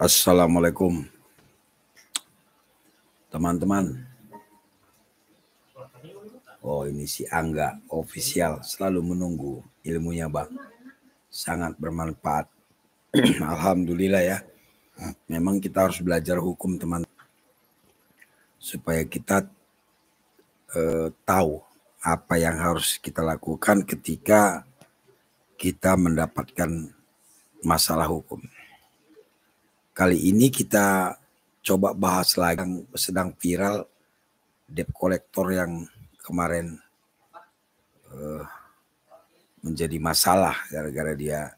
Assalamualaikum teman-teman. Oh, ini si Angga official, selalu menunggu ilmunya Bang. Sangat bermanfaat. Alhamdulillah ya. Memang kita harus belajar hukum teman, supaya kita tahu apa yang harus kita lakukan ketika kita mendapatkan masalah hukum. Kali ini kita coba bahas lagi yang sedang viral, debt collector yang kemarin menjadi masalah gara-gara dia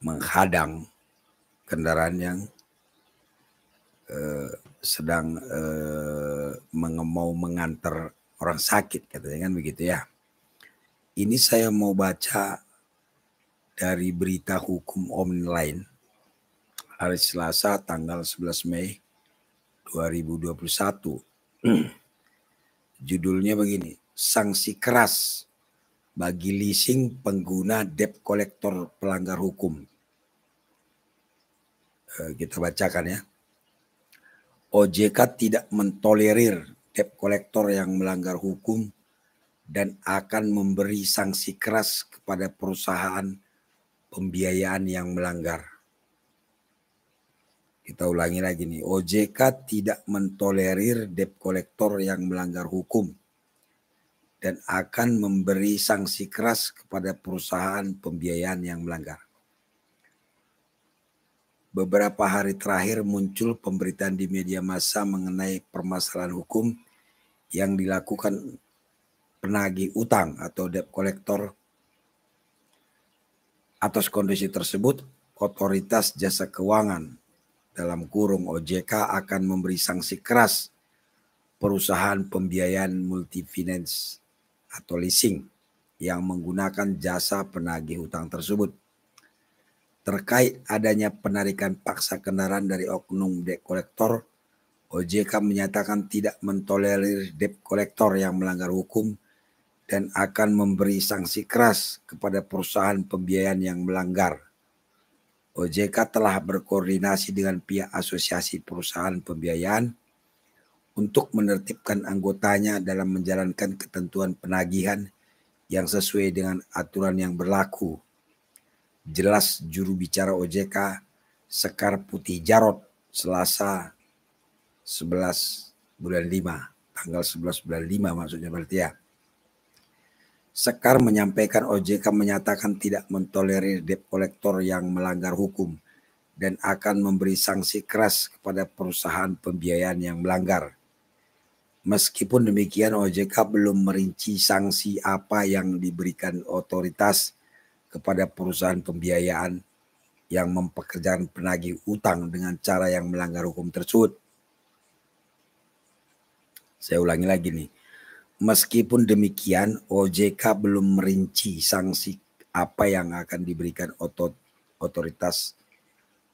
menghadang kendaraan yang sedang mau mengantar orang sakit, katanya kan begitu ya. Ini saya mau baca dari berita hukum online hari Selasa tanggal 11 Mei 2021. Judulnya begini, sanksi keras bagi leasing pengguna debt collector pelanggar hukum. Kita bacakan ya. OJK tidak mentolerir debt collector yang melanggar hukum dan akan memberi sanksi keras kepada perusahaan pembiayaan yang melanggar. Kita ulangi lagi nih, OJK tidak mentolerir debt collector yang melanggar hukum dan akan memberi sanksi keras kepada perusahaan pembiayaan yang melanggar. Beberapa hari terakhir muncul pemberitaan di media massa mengenai permasalahan hukum yang dilakukan penagih utang atau debt collector. Atas kondisi tersebut, Otoritas Jasa Keuangan dalam kurung OJK akan memberi sanksi keras perusahaan pembiayaan multifinance atau leasing yang menggunakan jasa penagih hutang tersebut. Terkait adanya penarikan paksa kendaraan dari oknum debt collector, OJK menyatakan tidak mentolerir debt collector yang melanggar hukum dan akan memberi sanksi keras kepada perusahaan pembiayaan yang melanggar. OJK telah berkoordinasi dengan pihak asosiasi perusahaan pembiayaan untuk menertibkan anggotanya dalam menjalankan ketentuan penagihan yang sesuai dengan aturan yang berlaku. Jelas juru bicara OJK Sekar Putih Jarot Selasa 11 bulan 5, tanggal 11 bulan 5 maksudnya berarti ya. Sekar menyampaikan OJK menyatakan tidak mentolerir debt collector yang melanggar hukum dan akan memberi sanksi keras kepada perusahaan pembiayaan yang melanggar. Meskipun demikian, OJK belum merinci sanksi apa yang diberikan otoritas kepada perusahaan pembiayaan yang mempekerjakan penagih utang dengan cara yang melanggar hukum tersebut. Saya ulangi lagi nih. Meskipun demikian, OJK belum merinci sanksi apa yang akan diberikan otoritas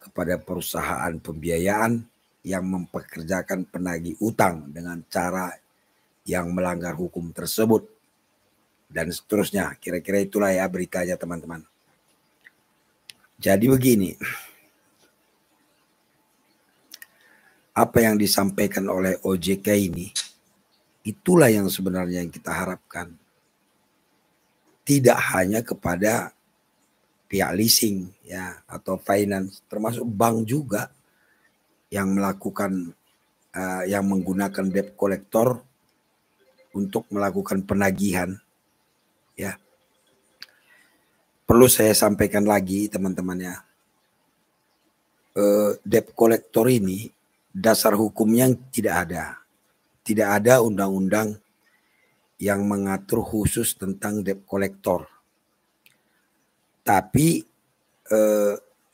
kepada perusahaan pembiayaan yang mempekerjakan penagih utang dengan cara yang melanggar hukum tersebut. Dan seterusnya, kira-kira itulah ya beritanya teman-teman. Jadi begini, apa yang disampaikan oleh OJK ini, itulah yang sebenarnya yang kita harapkan. Tidak hanya kepada pihak leasing ya atau finance, termasuk bank juga yang melakukan yang menggunakan debt collector untuk melakukan penagihan ya. Perlu saya sampaikan lagi teman-teman ya, debt collector ini dasar hukumnya tidak ada undang-undang yang mengatur khusus tentang debt collector. Tapi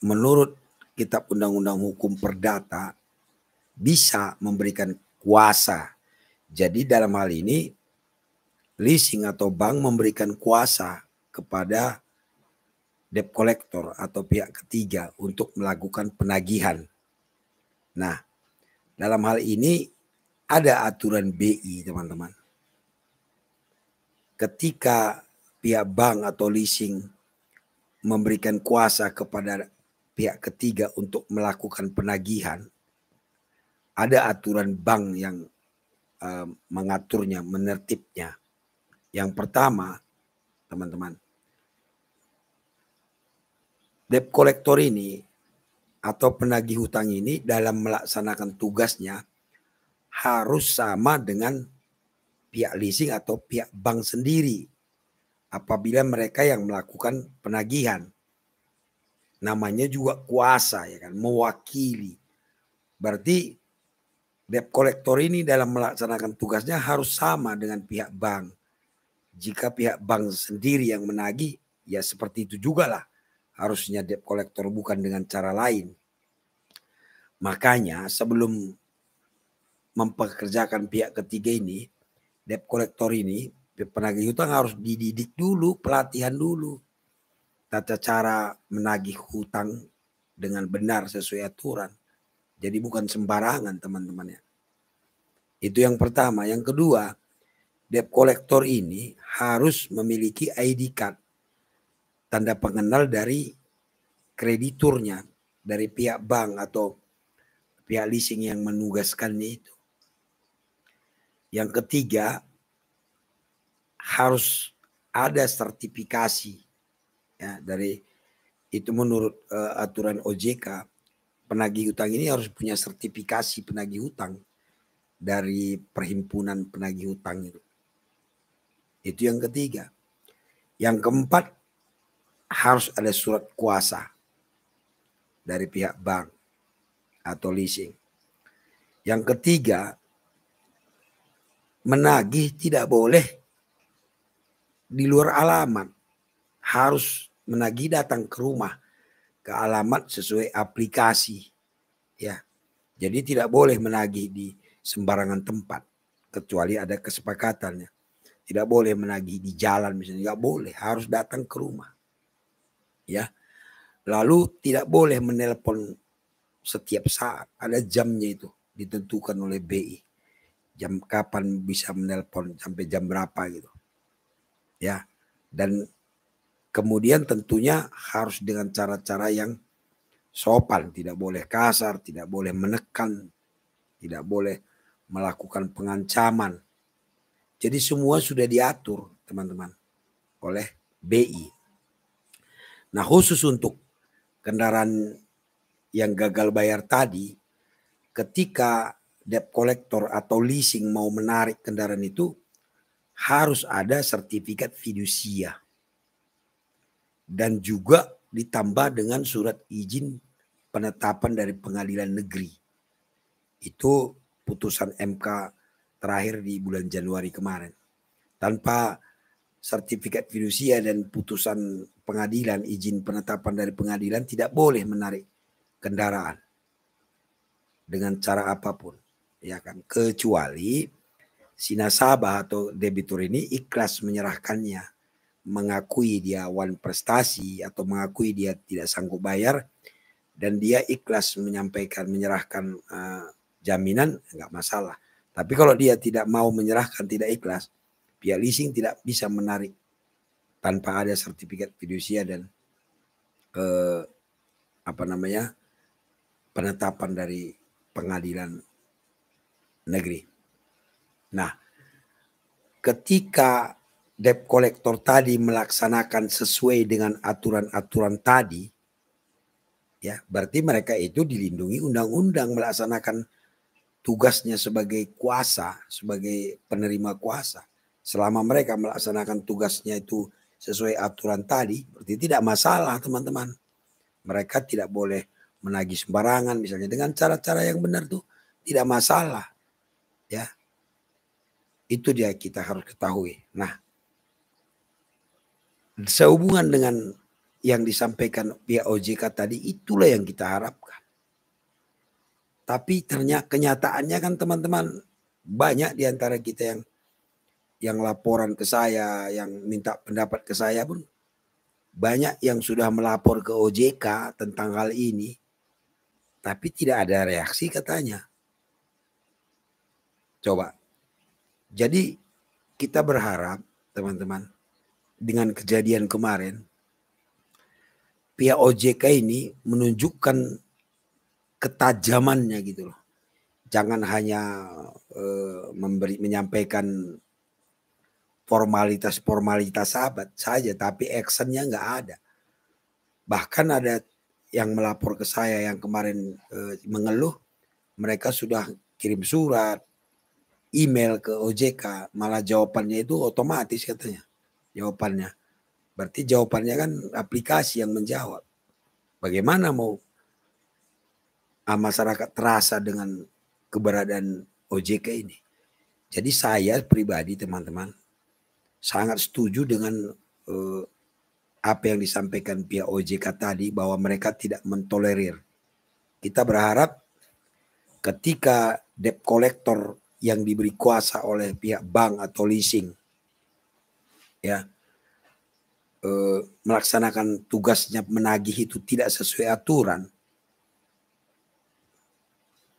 menurut Kitab Undang-Undang Hukum Perdata bisa memberikan kuasa. Jadi dalam hal ini leasing atau bank memberikan kuasa kepada debt collector atau pihak ketiga untuk melakukan penagihan. Nah, dalam hal ini ada aturan BI teman-teman. Ketika pihak bank atau leasing memberikan kuasa kepada pihak ketiga untuk melakukan penagihan, ada aturan bank yang mengaturnya, menertibnya. Yang pertama, teman-teman, debt collector ini atau penagih hutang ini dalam melaksanakan tugasnya harus sama dengan pihak leasing atau pihak bank sendiri apabila mereka yang melakukan penagihan. Namanya juga kuasa, ya kan, mewakili. Berarti debt collector ini dalam melaksanakan tugasnya harus sama dengan pihak bank. Jika pihak bank sendiri yang menagih, ya seperti itu juga lah harusnya debt collector, bukan dengan cara lain. Makanya sebelum mempekerjakan pihak ketiga ini, debt collector ini, penagih hutang harus dididik dulu, pelatihan dulu. Tata cara menagih hutang dengan benar sesuai aturan. Jadi bukan sembarangan, teman-teman ya. Itu yang pertama. Yang kedua, debt collector ini harus memiliki ID card, tanda pengenal dari krediturnya, dari pihak bank atau pihak leasing yang menugaskannya itu. Yang ketiga, harus ada sertifikasi, ya, dari itu menurut aturan OJK. Penagih hutang ini harus punya sertifikasi penagih hutang dari perhimpunan penagih hutang itu. Itu yang ketiga. Yang keempat, harus ada surat kuasa dari pihak bank atau leasing. Yang ketiga, menagih tidak boleh di luar alamat. Harus menagih datang ke rumah, ke alamat sesuai aplikasi. Ya, jadi tidak boleh menagih di sembarangan tempat kecuali ada kesepakatannya. Tidak boleh menagih di jalan misalnya, nggak boleh, harus datang ke rumah. Ya, lalu tidak boleh menelpon setiap saat, ada jamnya itu ditentukan oleh BI. Jam kapan bisa menelpon, sampai jam berapa gitu. Ya, dan kemudian tentunya harus dengan cara-cara yang sopan, tidak boleh kasar, tidak boleh menekan, tidak boleh melakukan pengancaman. Jadi semua sudah diatur, teman-teman, oleh BI. Nah, khusus untuk kendaraan yang gagal bayar tadi, ketika debt collector atau leasing mau menarik kendaraan itu, harus ada sertifikat fidusia. Dan juga ditambah dengan surat izin penetapan dari pengadilan negeri. Itu putusan MK terakhir di bulan Januari kemarin. Tanpa sertifikat fidusia dan putusan pengadilan, izin penetapan dari pengadilan, tidak boleh menarik kendaraan dengan cara apapun, ya kan, kecuali si nasabah atau debitur ini ikhlas menyerahkannya, mengakui dia wan prestasi atau mengakui dia tidak sanggup bayar dan dia ikhlas menyampaikan, menyerahkan jaminan, enggak masalah. Tapi kalau dia tidak mau menyerahkan, tidak ikhlas, pihak leasing tidak bisa menarik tanpa ada sertifikat fidusia dan penetapan dari pengadilan negeri. Nah, ketika debt collector tadi melaksanakan sesuai dengan aturan-aturan tadi, ya, berarti mereka itu dilindungi undang-undang, melaksanakan tugasnya sebagai kuasa, sebagai penerima kuasa. Selama mereka melaksanakan tugasnya itu sesuai aturan tadi, berarti tidak masalah, teman-teman. Mereka tidak boleh menagih sembarangan, misalnya dengan cara-cara yang benar tuh tidak masalah, ya. Itu dia kita harus ketahui. Nah, sehubungan dengan yang disampaikan pihak OJK tadi, itulah yang kita harapkan. Tapi ternyata kenyataannya kan, teman-teman, banyak di antara kita yang laporan ke saya, yang minta pendapat ke saya pun banyak yang sudah melapor ke OJK tentang hal ini, tapi tidak ada reaksi katanya. Coba. Jadi kita berharap, teman-teman, dengan kejadian kemarin, pihak OJK ini menunjukkan ketajamannya gitu loh. Jangan hanya menyampaikan formalitas saja, tapi actionnya nggak ada. Bahkan ada yang melapor ke saya yang kemarin mengeluh, mereka sudah kirim surat, email ke OJK, malah jawabannya itu otomatis katanya. Jawabannya. Berarti jawabannya kan aplikasi yang menjawab. Bagaimana mau masyarakat terasa dengan keberadaan OJK ini? Jadi saya pribadi teman-teman sangat setuju dengan apa yang disampaikan pihak OJK tadi, bahwa mereka tidak mentolerir. Kita berharap ketika debt collector yang diberi kuasa oleh pihak bank atau leasing ya melaksanakan tugasnya menagih itu tidak sesuai aturan,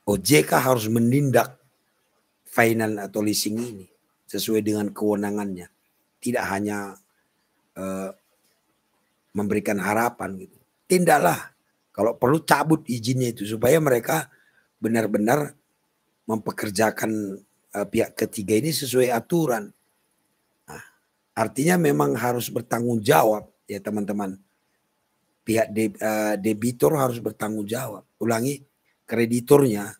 OJK harus menindak finance atau leasing ini sesuai dengan kewenangannya. Tidak hanya memberikan harapan gitu. Tindaklah, kalau perlu cabut izinnya itu supaya mereka benar-benar mempekerjakan pihak ketiga ini sesuai aturan. Nah, artinya memang harus bertanggung jawab ya teman-teman. Pihak debitur harus bertanggung jawab. Ulangi, krediturnya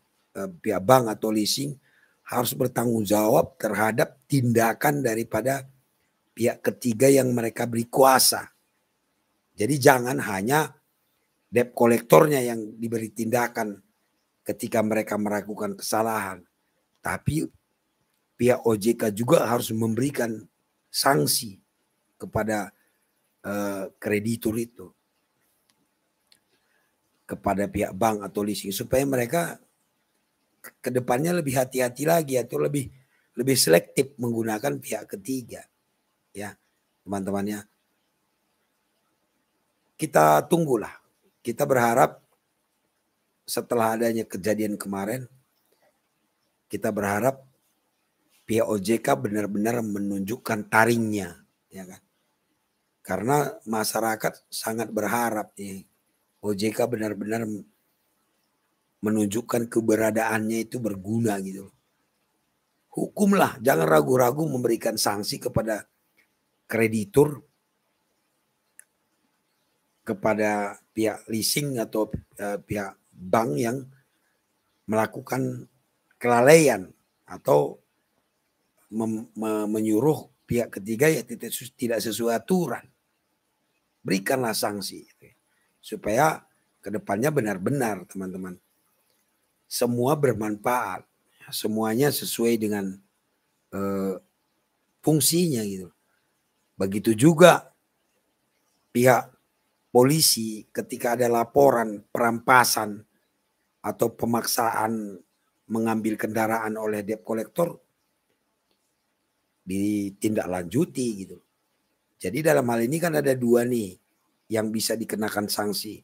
pihak bank atau leasing harus bertanggung jawab terhadap tindakan daripada pihak ketiga yang mereka beri kuasa. Jadi jangan hanya debt kolektornya yang diberi tindakan ketika mereka melakukan kesalahan, tapi pihak OJK juga harus memberikan sanksi kepada kreditur itu, kepada pihak bank atau leasing, supaya mereka kedepannya lebih hati-hati lagi atau lebih selektif menggunakan pihak ketiga, ya teman-temannya. Kita tunggulah, kita berharap setelah adanya kejadian kemarin, kita berharap pihak OJK benar-benar menunjukkan taringnya, ya kan? Karena masyarakat sangat berharap nih OJK benar-benar menunjukkan keberadaannya itu berguna gitu. Hukumlah, jangan ragu-ragu memberikan sanksi kepada kreditur, kepada pihak leasing atau pihak bank yang melakukan kelalaian atau menyuruh pihak ketiga ya tidak sesuai aturan. Berikanlah sanksi supaya kedepannya benar-benar teman-teman semua bermanfaat, semuanya sesuai dengan fungsinya gitu. Begitu juga pihak polisi ketika ada laporan perampasan atau pemaksaan mengambil kendaraan oleh debt collector, ditindaklanjuti gitu. Jadi dalam hal ini kan ada dua nih yang bisa dikenakan sanksi.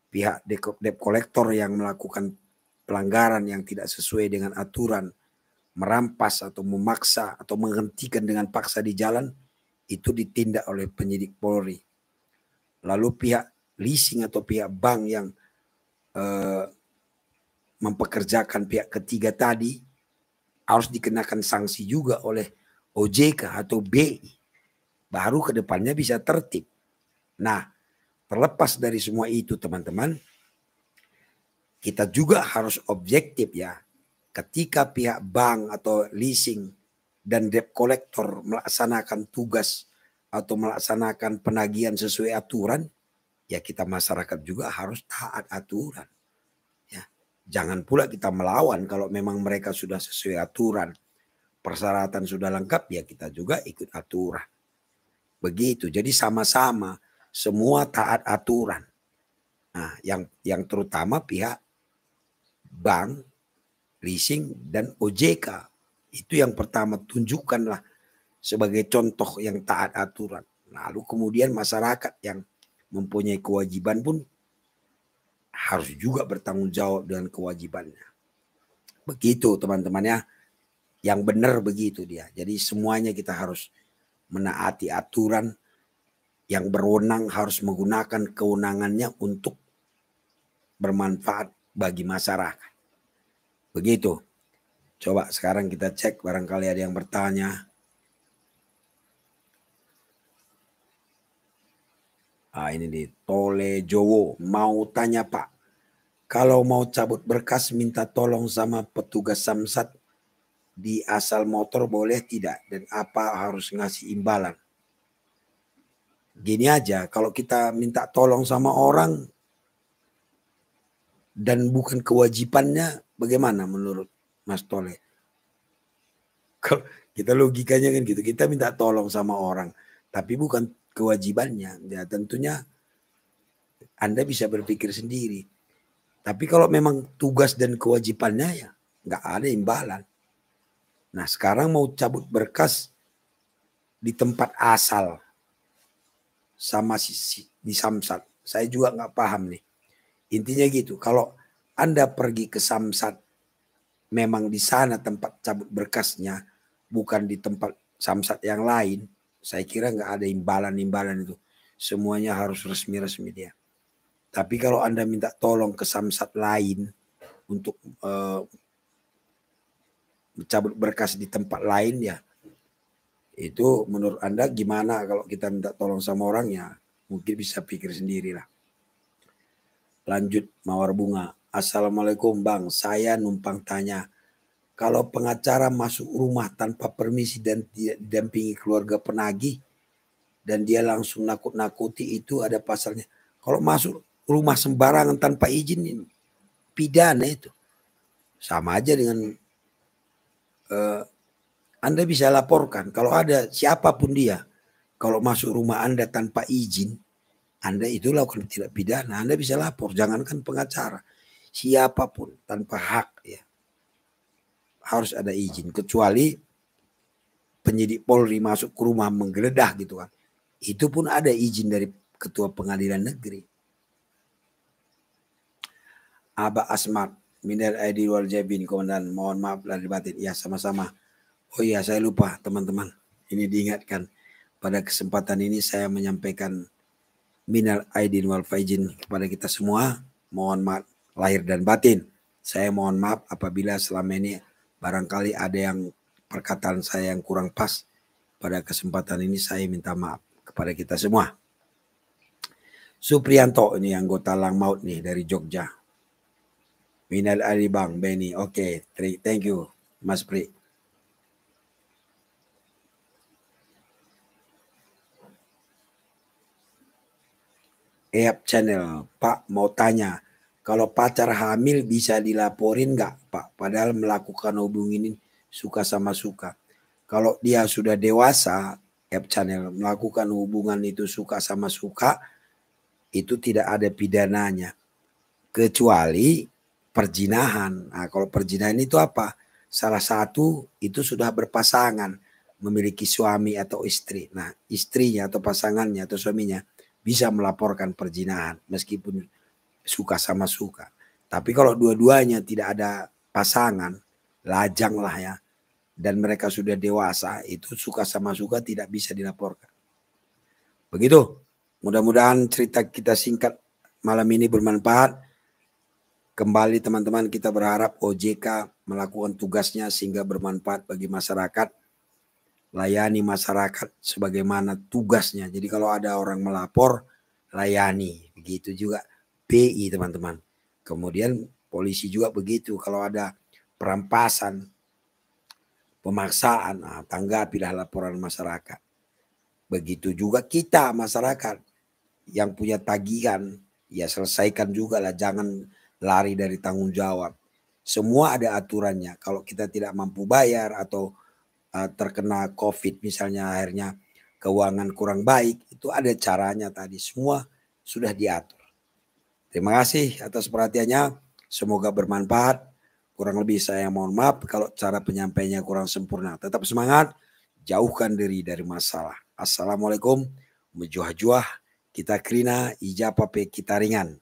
Pihak debt collector yang melakukan pelanggaran yang tidak sesuai dengan aturan, merampas atau memaksa atau menghentikan dengan paksa di jalan, itu ditindak oleh penyidik Polri. Lalu pihak leasing atau pihak bank yang mempekerjakan pihak ketiga tadi harus dikenakan sanksi juga oleh OJK atau BI. Baru ke depannya bisa tertib. Nah, terlepas dari semua itu teman-teman, kita juga harus objektif ya. Ketika pihak bank atau leasing dan debt collector melaksanakan tugas atau melaksanakan penagihan sesuai aturan, ya kita masyarakat juga harus taat aturan. Ya, jangan pula kita melawan kalau memang mereka sudah sesuai aturan, persyaratan sudah lengkap, ya kita juga ikut aturan. Begitu, jadi sama-sama semua taat aturan. Nah, yang terutama pihak bank, leasing dan OJK itu yang pertama, tunjukkanlah sebagai contoh yang taat aturan. Lalu kemudian masyarakat yang mempunyai kewajiban pun harus juga bertanggung jawab dengan kewajibannya. Begitu teman-teman ya. Yang benar begitu dia. Jadi semuanya kita harus menaati aturan yang berwenang harus menggunakan kewenangannya untuk bermanfaat bagi masyarakat. Begitu. Coba sekarang kita cek, barangkali ada yang bertanya. Ini di Tole Jowo, mau tanya Pak, kalau mau cabut berkas minta tolong sama petugas Samsat di asal motor boleh tidak? Dan apa harus ngasih imbalan? Gini aja, kalau kita minta tolong sama orang dan bukan kewajibannya, bagaimana menurut Mas Tole? Kalau kita logikanya kan gitu, kita minta tolong sama orang, tapi bukan kewajibannya. Ya tentunya Anda bisa berpikir sendiri. Tapi kalau memang tugas dan kewajibannya ya nggak ada imbalan. Nah sekarang mau cabut berkas di tempat asal sama di Samsat. Saya juga nggak paham nih. Intinya gitu, kalau Anda pergi ke Samsat, memang di sana tempat cabut berkasnya, bukan di tempat Samsat yang lain, saya kira nggak ada imbalan-imbalan itu. Semuanya harus resmi-resmi dia. Tapi kalau Anda minta tolong ke Samsat lain untuk cabut berkas di tempat lain ya, itu menurut Anda gimana kalau kita minta tolong sama orang ya? Mungkin bisa pikir sendiri lah. Lanjut Mawar Bunga. Assalamualaikum Bang, saya numpang tanya. Kalau pengacara masuk rumah tanpa permisi dan tidak didampingi keluarga penagih dan dia langsung nakut-nakuti, itu ada pasalnya. Kalau masuk rumah sembarangan tanpa izin, pidana itu. Sama aja dengan Anda bisa laporkan. Kalau ada siapapun dia, kalau masuk rumah Anda tanpa izin, Anda itu lakukan tidak pidana. Anda bisa lapor, jangankan pengacara. Siapapun tanpa hak ya. Harus ada izin. Kecuali penyidik Polri masuk ke rumah menggeledah gitu kan. Itu pun ada izin dari Ketua Pengadilan Negeri. Aba Asmat, Minal Aidin wal Jabin, Komandan, mohon maaf lahir batin. Ya sama-sama. Oh iya saya lupa teman-teman. Ini diingatkan. Pada kesempatan ini saya menyampaikan Minal Aidin wal Faizin kepada kita semua. Mohon maaf lahir dan batin. Saya mohon maaf apabila selama ini barangkali ada yang perkataan saya yang kurang pas. Pada kesempatan ini saya minta maaf kepada kita semua. Suprianto ini anggota Lang Maut nih dari Jogja. Minal Ali Bang Benny. Oke, thank you Mas Pri. EAP Channel, Pak mau tanya, kalau pacar hamil bisa dilaporin nggak Pak? Padahal melakukan hubungan ini suka sama suka. Kalau dia sudah dewasa, EAP Channel melakukan hubungan itu suka sama suka, itu tidak ada pidananya. Kecuali perzinahan. Nah, kalau perzinahan itu apa? Salah satu itu sudah berpasangan, memiliki suami atau istri. Nah, istrinya atau pasangannya atau suaminya bisa melaporkan perzinahan meskipun suka sama suka. Tapi kalau dua-duanya tidak ada pasangan, lajang lah ya, dan mereka sudah dewasa, itu suka sama suka tidak bisa dilaporkan. Begitu. Mudah-mudahan cerita kita singkat malam ini bermanfaat. Kembali teman-teman, kita berharap OJK melakukan tugasnya sehingga bermanfaat bagi masyarakat. Layani masyarakat sebagaimana tugasnya. Jadi kalau ada orang melapor, layani. Begitu juga BI teman-teman. Kemudian polisi juga begitu. Kalau ada perampasan, pemaksaan, tanggapilah laporan masyarakat. Begitu juga kita masyarakat yang punya tagihan, ya selesaikan juga lah. Jangan lari dari tanggung jawab. Semua ada aturannya. Kalau kita tidak mampu bayar atau terkena COVID misalnya, akhirnya keuangan kurang baik, itu ada caranya tadi. Semua sudah diatur. Terima kasih atas perhatiannya. Semoga bermanfaat. Kurang lebih saya mohon maaf kalau cara penyampaiannya kurang sempurna. Tetap semangat. Jauhkan diri dari masalah. Assalamualaikum. Mejuah-juah. Kita krina ijabah kita ringan.